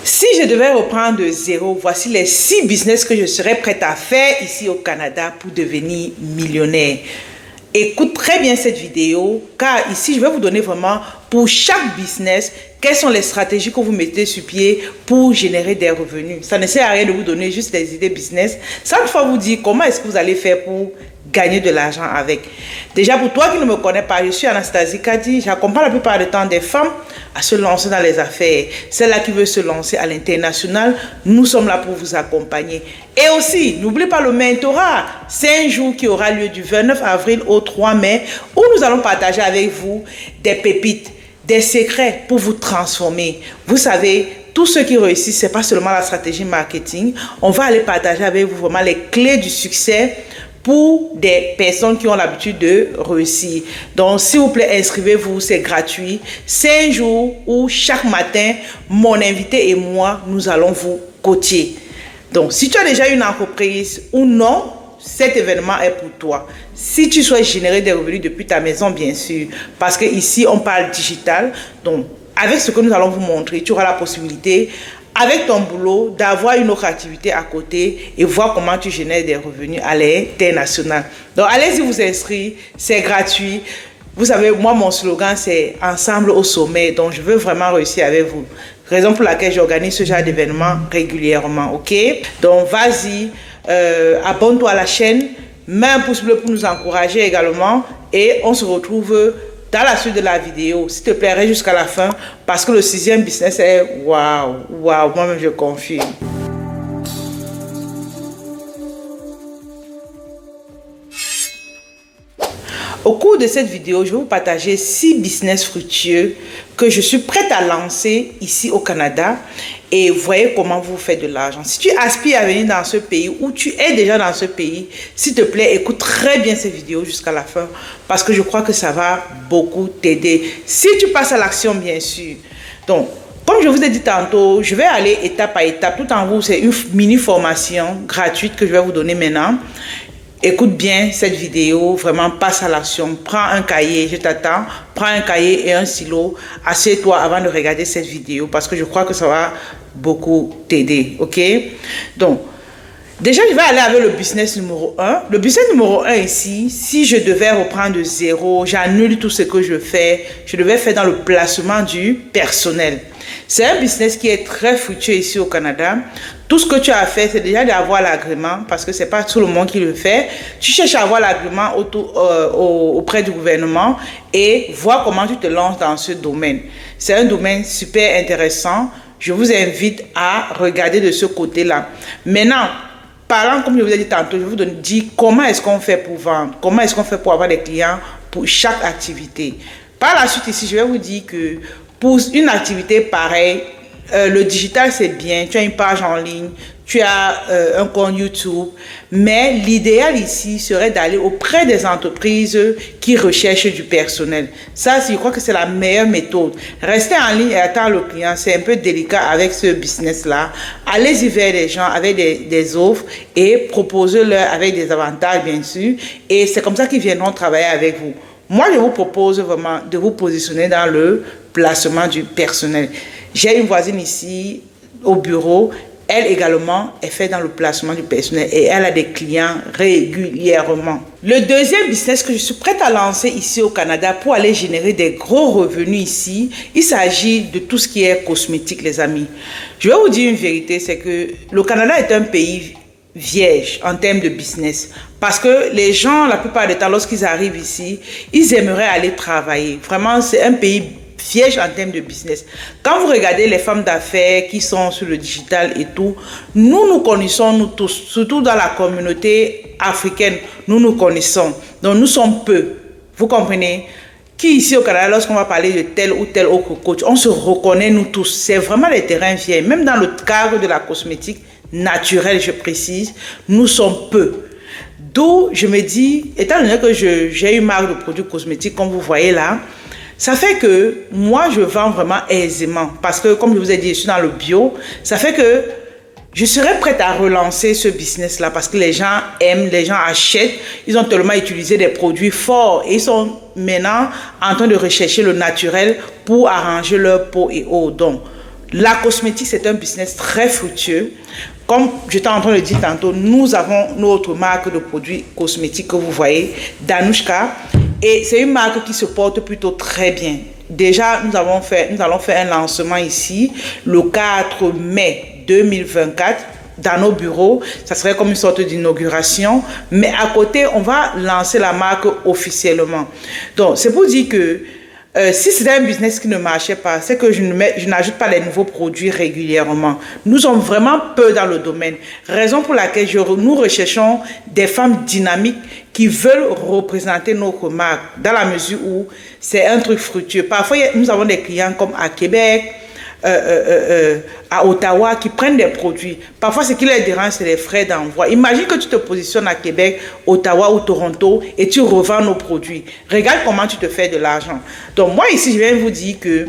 Si je devais reprendre de zéro, voici les 6 business que je serais prête à faire ici au Canada pour devenir millionnaire. Écoute très bien cette vidéo, car ici, je vais vous donner vraiment pour chaque business, quelles sont les stratégies que vous mettez sur pied pour générer des revenus. Ça ne sert à rien de vous donner juste des idées business. Ça, il faut vous dire comment est-ce que vous allez faire pour gagner de l'argent avec. Déjà, pour toi qui ne me connais pas, je suis Anastasie Kadi. J'accompagne la plupart du temps des femmes à se lancer dans les affaires. Celle-là qui veut se lancer à l'international, nous sommes là pour vous accompagner. Et aussi, n'oubliez pas le mentorat. C'est un jour qui aura lieu du 29 avril au 3 mai, où nous allons partager avec vous des pépites, des secrets pour vous transformer. Vous savez, tous ceux qui réussissent, ce n'est pas seulement la stratégie marketing. On va aller partager avec vous vraiment les clés du succès pour des personnes qui ont l'habitude de réussir. Donc, s'il vous plaît, inscrivez-vous, c'est gratuit. C'est un jour où chaque matin, mon invité et moi, nous allons vous coacher. Donc, si tu as déjà une entreprise ou non, cet événement est pour toi. Si tu souhaites générer des revenus depuis ta maison, bien sûr, parce que ici on parle digital. Donc, avec ce que nous allons vous montrer, tu auras la possibilité, avec ton boulot, d'avoir une autre activité à côté et voir comment tu génères des revenus à l'international. Donc, allez-y vous inscrire, c'est gratuit. Vous savez, moi, mon slogan, c'est « Ensemble au sommet ». Donc, je veux vraiment réussir avec vous. Raison pour laquelle j'organise ce genre d'événements régulièrement, ok? Donc, vas-y, abonne-toi à la chaîne, mets un pouce bleu pour nous encourager également et on se retrouve dans la suite de la vidéo. S'il te plaît, reste jusqu'à la fin parce que le 6e business est waouh, waouh, moi-même je confirme. Au cours de cette vidéo, je vais vous partager 6 business fructueux que je suis prête à lancer ici au Canada et voyez comment vous faites de l'argent. Si tu aspires à venir dans ce pays ou tu es déjà dans ce pays, s'il te plaît, écoute très bien cette vidéo jusqu'à la fin parce que je crois que ça va beaucoup t'aider. Si tu passes à l'action, bien sûr. Donc, comme je vous ai dit tantôt, je vais aller étape par étape. Tout en haut, c'est une mini formation gratuite que je vais vous donner maintenant. Écoute bien cette vidéo, vraiment passe à l'action, prends un cahier, je t'attends, prends un cahier et un stylo, assieds-toi avant de regarder cette vidéo parce que je crois que ça va beaucoup t'aider, ok? Donc, déjà je vais aller avec le business numéro 1. Le business numéro 1 ici, si je devais reprendre de zéro, j'annule tout ce que je fais, je devais faire dans le placement du personnel. C'est un business qui est très fructueux ici au Canada. Tout ce que tu as à faire, c'est déjà d'avoir l'agrément parce que ce n'est pas tout le monde qui le fait. Tu cherches à avoir l'agrément auprès du gouvernement et voir comment tu te lances dans ce domaine. C'est un domaine super intéressant. Je vous invite à regarder de ce côté-là. Maintenant, parlant, comme je vous ai dit tantôt, je vous dis comment est-ce qu'on fait pour vendre, comment est-ce qu'on fait pour avoir des clients pour chaque activité. Par la suite ici, je vais vous dire que pour une activité pareille, le digital c'est bien, tu as une page en ligne, tu as un compte YouTube, mais l'idéal ici serait d'aller auprès des entreprises qui recherchent du personnel. Ça, je crois que c'est la meilleure méthode. Rester en ligne et attendre le client, c'est un peu délicat avec ce business-là. Allez-y vers les gens avec des offres et proposez-leur avec des avantages, bien sûr. Et c'est comme ça qu'ils viendront travailler avec vous. Moi, je vous propose vraiment de vous positionner dans le placement du personnel. J'ai une voisine ici au bureau. Elle également est faite dans le placement du personnel et elle a des clients régulièrement. Le deuxième business que je suis prête à lancer ici au Canada pour aller générer des gros revenus ici, il s'agit de tout ce qui est cosmétique, les amis. Je vais vous dire une vérité, c'est que le Canada est un pays vierge en termes de business. Parce que les gens, la plupart du temps, lorsqu'ils arrivent ici, ils aimeraient aller travailler. Vraiment, c'est un pays vierge en termes de business. Quand vous regardez les femmes d'affaires qui sont sur le digital et tout, nous connaissons, nous tous, surtout dans la communauté africaine, nous nous connaissons. Donc, nous sommes peu. Vous comprenez? Qui ici au Canada, lorsqu'on va parler de tel ou tel autre coach, on se reconnaît nous tous. C'est vraiment les terrains vierges. Même dans le cadre de la cosmétique naturelle, je précise, nous sommes peu. D'où je me dis, étant donné que j'ai une marque de produits cosmétiques, comme vous voyez là, ça fait que moi, je vends vraiment aisément. Parce que, comme je vous ai dit, je suis dans le bio. Ça fait que je serais prête à relancer ce business-là parce que les gens aiment, les gens achètent. Ils ont tellement utilisé des produits forts et ils sont maintenant en train de rechercher le naturel pour arranger leur peau et autres. Donc, La cosmétique, c'est un business très fructueux. Comme j'étais en train de dire tantôt, nous avons notre marque de produits cosmétiques que vous voyez, Danushka. Et c'est une marque qui se porte plutôt très bien. Déjà, nous allons faire un lancement ici le 4 mai 2024 dans nos bureaux. Ça serait comme une sorte d'inauguration. Mais à côté, on va lancer la marque officiellement. Donc, c'est pour dire que si c'était un business qui ne marchait pas, c'est que je n'ajoute pas les nouveaux produits régulièrement. Nous sommes vraiment peu dans le domaine. Raison pour laquelle nous recherchons des femmes dynamiques qui veulent représenter notre marque dans la mesure où c'est un truc fructueux. Parfois, nous avons des clients comme à Québec, à Ottawa qui prennent des produits. Parfois, ce qui les dérange, c'est les frais d'envoi. Imagine que tu te positionnes à Québec, Ottawa ou Toronto et tu revends nos produits. Regarde comment tu te fais de l'argent. Donc, moi, ici, je viens vous dire que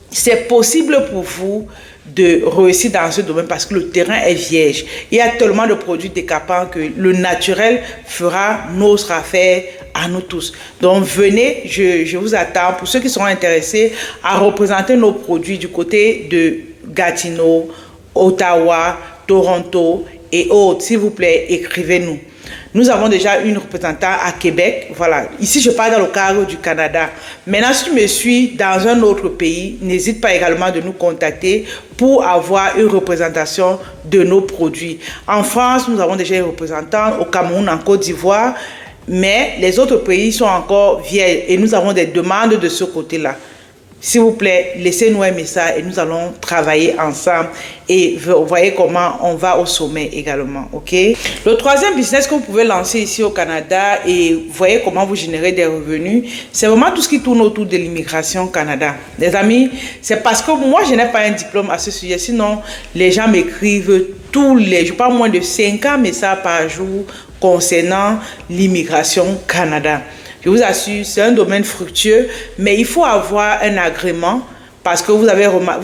c'est possible pour vous de réussir dans ce domaine parce que le terrain est vierge. Il y a tellement de produits décapants que le naturel fera notre affaire à nous tous. Donc venez, je vous attends pour ceux qui seront intéressés à représenter nos produits du côté de Gatineau, Ottawa, Toronto et autres. S'il vous plaît, écrivez-nous. Nous avons déjà une représentante à Québec. Voilà. Ici, je parle dans le cadre du Canada. Maintenant, si tu me suis dans un autre pays, n'hésite pas également de nous contacter pour avoir une représentation de nos produits. En France, nous avons déjà une représentante. Au Cameroun, en Côte d'Ivoire. Mais les autres pays sont encore vieilles et nous avons des demandes de ce côté-là. S'il vous plaît, laissez-nous un message et nous allons travailler ensemble et vous voyez comment on va au sommet également, ok? Le troisième business que vous pouvez lancer ici au Canada et vous voyez comment vous générez des revenus, c'est vraiment tout ce qui tourne autour de l'immigration au Canada. Les amis, c'est parce que moi, je n'ai pas un diplôme à ce sujet, sinon les gens m'écrivent tous les jours, pas moins de 50 messages par jour concernant l'immigration au Canada. Je vous assure, c'est un domaine fructueux, mais il faut avoir un agrément parce que vous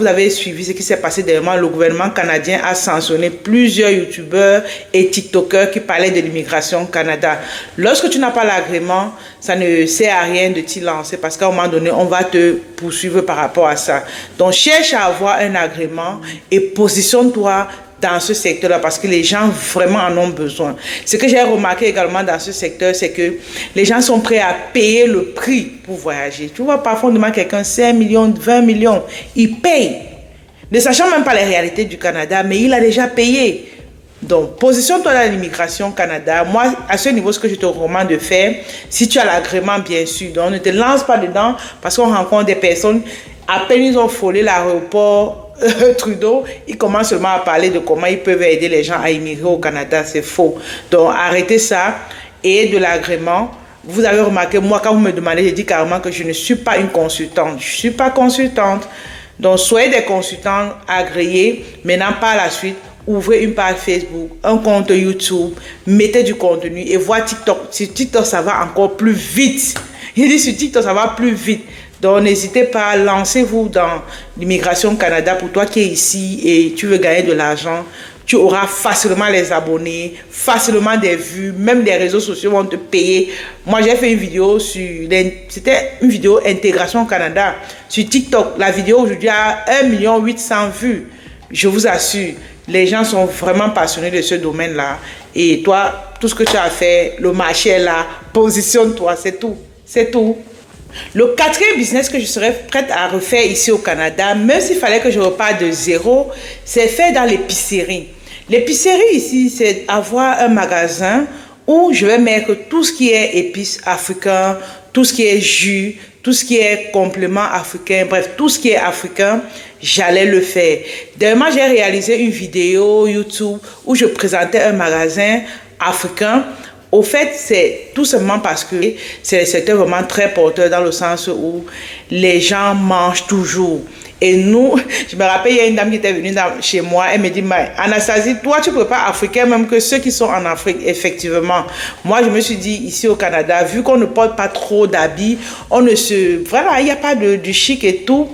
avez suivi ce qui s'est passé dernièrement. Le gouvernement canadien a sanctionné plusieurs youtubeurs et tiktokers qui parlaient de l'immigration au Canada. Lorsque tu n'as pas l'agrément, ça ne sert à rien de t'y lancer parce qu'à un moment donné, on va te poursuivre par rapport à ça. Donc, cherche à avoir un agrément et positionne-toi dans ce secteur-là parce que les gens vraiment en ont besoin. Ce que j'ai remarqué également dans ce secteur, c'est que les gens sont prêts à payer le prix pour voyager. Tu vois, parfois on demande à quelqu'un 5 millions, 20 millions. Il paye. Ne sachant même pas les réalités du Canada, mais il a déjà payé. Donc, positionne-toi dans l'immigration au Canada. Moi, à ce niveau, ce que je te recommande de faire, si tu as l'agrément, bien sûr, donc ne te lance pas dedans parce qu'on rencontre des personnes, à peine ils ont frôlé l'aéroport Trudeau, il commence seulement à parler de comment ils peuvent aider les gens à immigrer au Canada. C'est faux. Donc, arrêtez ça et de l'agrément. Vous avez remarqué, moi, quand vous me demandez, je dis carrément que je ne suis pas une consultante. Je ne suis pas consultante. Donc, soyez des consultants agréés. Maintenant, par la suite, ouvrez une page Facebook, un compte YouTube, mettez du contenu et voir TikTok. Sur TikTok, ça va encore plus vite. Il dit sur TikTok, ça va plus vite. Donc, n'hésitez pas, lancez-vous dans l'immigration au Canada. Pour toi qui es ici et tu veux gagner de l'argent, tu auras facilement les abonnés, facilement des vues, même les réseaux sociaux vont te payer. Moi, j'ai fait une vidéo c'était une vidéo intégration au Canada sur TikTok. La vidéo aujourd'hui a 1 800 000 vues. Je vous assure, les gens sont vraiment passionnés de ce domaine-là. Et toi, tout ce que tu as fait, le marché est là, positionne-toi, c'est tout. C'est tout. Le quatrième business que je serais prête à refaire ici au Canada, même s'il fallait que je reparte de zéro, c'est faire dans l'épicerie. L'épicerie ici, c'est avoir un magasin où je vais mettre tout ce qui est épices africains, tout ce qui est jus, tout ce qui est complément africain, bref, tout ce qui est africain, j'allais le faire. Dernièrement, j'ai réalisé une vidéo YouTube où je présentais un magasin africain. Au fait, c'est tout simplement parce que c'est le secteur vraiment très porteur dans le sens où les gens mangent toujours. Et nous, je me rappelle, il y a une dame qui était venue chez moi, elle me dit, Anastasie, toi, tu prépares africain même que ceux qui sont en Afrique, effectivement. Moi, je me suis dit, ici au Canada, vu qu'on ne porte pas trop d'habits, on ne se... Voilà, il n'y a pas de chic et tout.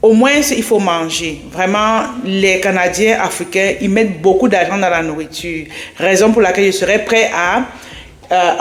Au moins, il faut manger. Vraiment, les Canadiens africains, ils mettent beaucoup d'argent dans la nourriture. Raison pour laquelle je serais prêt à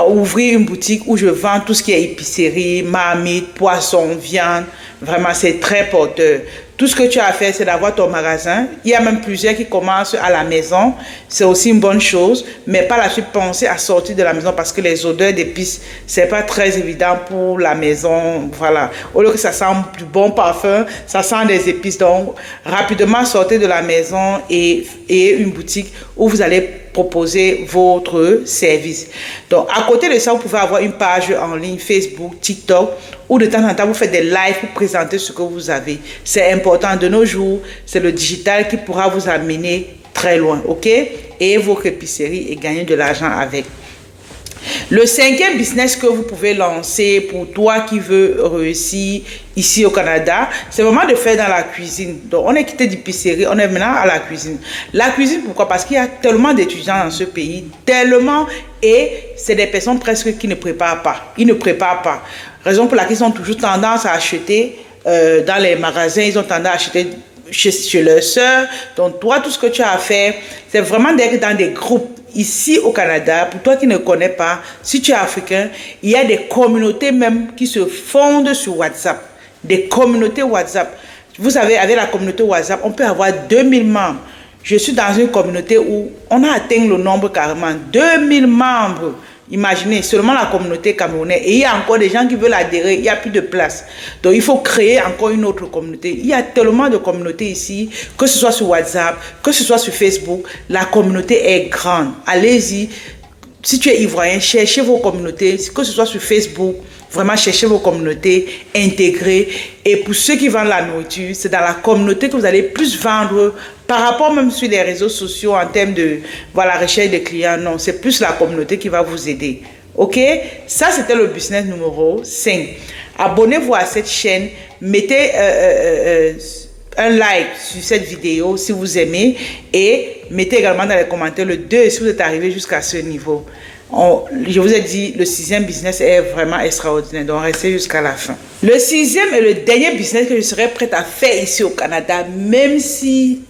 ouvrir une boutique où je vends tout ce qui est épicerie, marmite, poisson, viande. Vraiment, c'est très porteur. Tout ce que tu as à faire, c'est d'avoir ton magasin. Il y a même plusieurs qui commencent à la maison. C'est aussi une bonne chose. Mais par la suite, penser à sortir de la maison parce que les odeurs d'épices, c'est pas très évident pour la maison. Voilà. Au lieu que ça sent du bon parfum, ça sent des épices. Donc, rapidement, sortez de la maison et une boutique où vous allez proposer votre service. Donc, à côté de ça, vous pouvez avoir une page en ligne, Facebook, TikTok, où de temps en temps, vous faites des lives pour présenter ce que vous avez. C'est important de nos jours. C'est le digital qui pourra vous amener très loin, ok? Et votre épicerie et gagner de l'argent avec. Le cinquième business que vous pouvez lancer pour toi qui veux réussir ici au Canada, c'est vraiment de faire dans la cuisine. Donc, on est quitté d'épicerie, on est maintenant à la cuisine. La cuisine, pourquoi? Parce qu'il y a tellement d'étudiants dans ce pays, tellement, et c'est des personnes presque qui ne préparent pas. Ils ne préparent pas. Raison pour laquelle ils ont toujours tendance à acheter dans les magasins, ils ont tendance à acheter chez leurs sœurs. Donc, toi, tout ce que tu as à faire, c'est vraiment d'être dans des groupes. Ici au Canada, pour toi qui ne connais pas, si tu es africain, il y a des communautés même qui se fondent sur WhatsApp. Des communautés WhatsApp. Vous savez, avec la communauté WhatsApp, on peut avoir 2000 membres. Je suis dans une communauté où on a atteint le nombre carrément. 2000 membres. Imaginez, seulement la communauté camerounaise. Et il y a encore des gens qui veulent adhérer. Il n'y a plus de place. Donc, il faut créer encore une autre communauté. Il y a tellement de communautés ici, que ce soit sur WhatsApp, que ce soit sur Facebook. La communauté est grande. Allez-y. Si tu es ivoirien, cherchez vos communautés, que ce soit sur Facebook. Vraiment, cherchez vos communautés, intégrées. Et pour ceux qui vendent la nourriture, c'est dans la communauté que vous allez plus vendre par rapport même sur les réseaux sociaux en termes de voilà, recherche de clients. Non, c'est plus la communauté qui va vous aider. OK? Ça, c'était le business numéro 5. Abonnez-vous à cette chaîne. Mettez un like sur cette vidéo si vous aimez. Et mettez également dans les commentaires le 2 si vous êtes arrivé jusqu'à ce niveau. Je vous ai dit, le sixième business est vraiment extraordinaire, donc restez jusqu'à la fin. Le sixième et le dernier business que je serais prête à faire ici au Canada, même si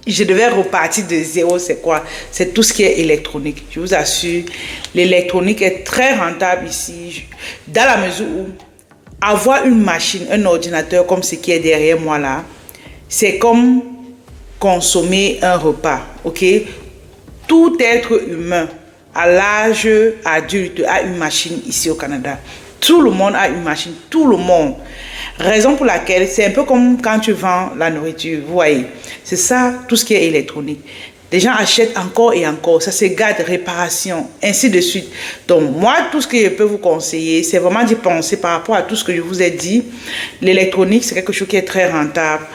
je devais repartir de zéro, c'est quoi? C'est tout ce qui est électronique. Je vous assure, l'électronique est très rentable ici, dans la mesure où avoir une machine, un ordinateur comme ce qui est derrière moi là, c'est comme consommer un repas, ok? Tout être humain à l'âge adulte a une machine ici au Canada. Tout le monde a une machine, tout le monde. Raison pour laquelle c'est un peu comme quand tu vends la nourriture, vous voyez. C'est ça, tout ce qui est électronique. Les gens achètent encore et encore, ça se garde, réparation, ainsi de suite. Donc moi, tout ce que je peux vous conseiller, c'est vraiment d'y penser par rapport à tout ce que je vous ai dit. L'électronique, c'est quelque chose qui est très rentable.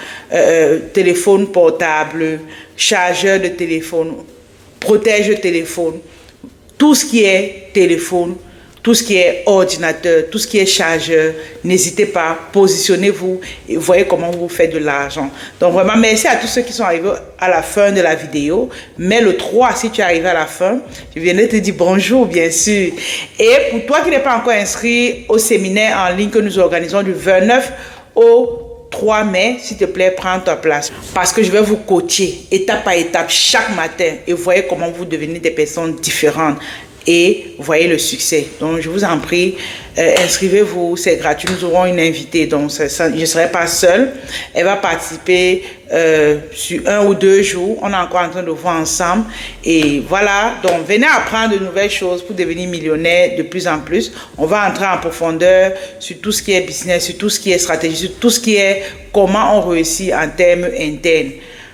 Téléphone portable, chargeur de téléphone, protège de téléphone. Tout ce qui est téléphone, tout ce qui est ordinateur, tout ce qui est chargeur, n'hésitez pas, positionnez-vous et voyez comment vous faites de l'argent. Donc vraiment, merci à tous ceux qui sont arrivés à la fin de la vidéo. Mais le 3, si tu es arrivé à la fin, je viendrai te dire bonjour, bien sûr. Et pour toi qui n'es pas encore inscrit au séminaire en ligne que nous organisons du 29 au 3 mai, s'il te plaît, prends ta place. Parce que je vais vous coacher étape par étape chaque matin et voyez comment vous devenez des personnes différentes et voyez le succès. Donc, je vous en prie, inscrivez-vous, c'est gratuit. Nous aurons une invitée, donc je ne serai pas seule. Elle va participer sur 1 ou 2 jours. On est encore en train de voir ensemble. Et voilà, donc venez apprendre de nouvelles choses pour devenir millionnaire de plus en plus. On va entrer en profondeur sur tout ce qui est business, sur tout ce qui est stratégie, sur tout ce qui est comment on réussit en termes internes.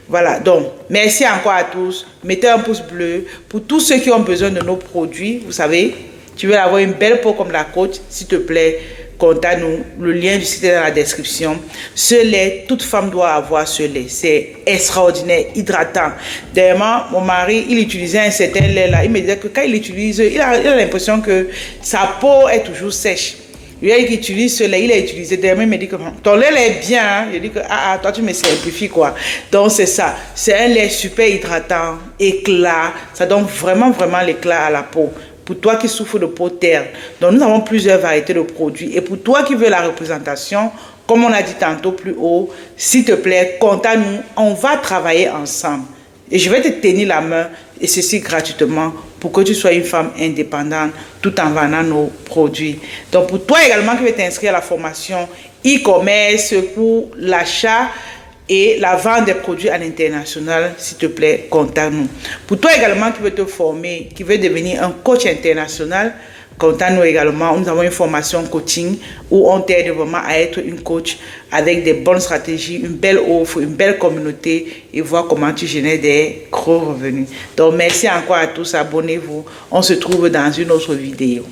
Voilà, donc, merci encore à tous. Mettez un pouce bleu pour tous ceux qui ont besoin de nos produits. Vous savez, tu veux avoir une belle peau comme la coach, s'il te plaît, contacte-nous. Le lien du site est dans la description. Ce lait, toute femme doit avoir ce lait. C'est extraordinaire, hydratant. D'ailleurs, mon mari, il utilisait un certain lait là. Il me disait que quand il l'utilise, il a l'impression que sa peau est toujours sèche. Lui, il utilise ce lait, il a utilisé. D'ailleurs, il me dit que ton lait est bien. Hein? Je dis que toi, tu me simplifies quoi. Donc, c'est ça. C'est un lait super hydratant, éclat. Ça donne vraiment, vraiment l'éclat à la peau. Pour toi qui souffres de peau terne. Donc, nous avons plusieurs variétés de produits. Et pour toi qui veux la représentation, comme on a dit tantôt plus haut, s'il te plaît, contacte-nous. On va travailler ensemble. Et je vais te tenir la main, et ceci gratuitement, pour que tu sois une femme indépendante tout en vendant nos produits. Donc pour toi également qui veux t'inscrire à la formation e-commerce pour l'achat et la vente des produits à l'international, s'il te plaît, contacte-nous. Pour toi également qui veux te former, qui veut devenir un coach international, contacte-nous également. Nous avons une formation coaching où on t'aide vraiment à être une coach avec des bonnes stratégies, une belle offre, une belle communauté et voir comment tu génères des gros revenus. Donc, merci encore à tous. Abonnez-vous. On se trouve dans une autre vidéo.